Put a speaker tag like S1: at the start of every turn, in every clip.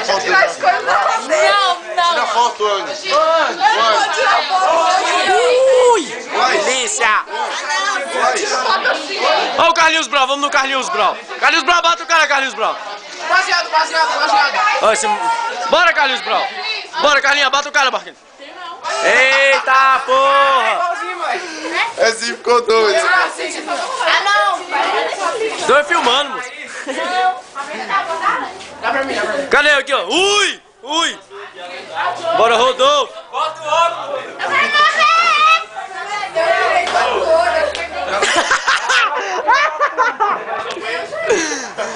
S1: foto.
S2: Tira as coisas da cadeira.
S1: Tira a foto, Andy.
S3: Delícia! Ó o Carlinhos Brau, vamos no Carlinhos Brau. Carlinhos Brau, bata o cara, Carlinhos Brau.
S2: Baseado.
S3: Ó, bora, Carlinhos Brau. Bora, Carlinha, bata o cara, Marquinhos. Eita porra!
S1: É sim, ficou doido.
S3: Dois filmando, moço. Cadê aqui, ó? Ui! Bora, Rodolfo.
S4: Bota o óculos.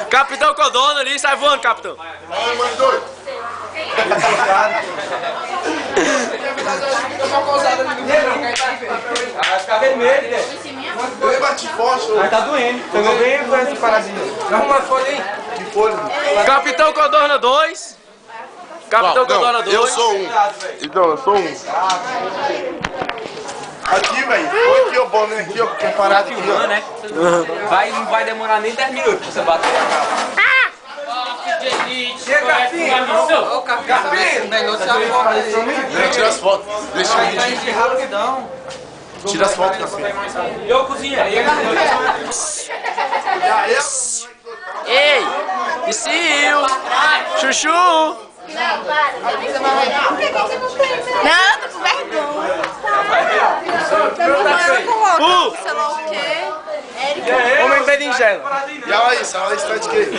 S3: Capitão Codona ali, sai voando, capitão.
S1: Ai, mãe, doido.
S4: Vai ficar vermelho, né?
S1: Eu bati forte.
S4: Aí tá doendo. Pegou bem com essa paradinha. Arruma a folha aí.
S1: Que folha?
S3: Capitão Codorna 2. Capitão Codorna 2.
S1: Eu sou um. Então, eu sou um. Aqui, velho. Põe aqui o boné aqui, ó. Que é parado aqui, ó.
S4: Né? Não vai demorar nem 10 minutos pra você bater a capa. Chega, filho! Ô, Capinha!
S1: Tira as fotos. Deixa eu
S4: Vai
S1: ir.
S4: de rapidão.
S1: Tira as fotos, Capinha.
S4: E eu cozinha.
S3: Ei! Psiu! Chuchu!
S2: Não, tô com vergonha. Sei lá o quê.
S3: Homem berinjela.
S1: E a Laís tá de quê?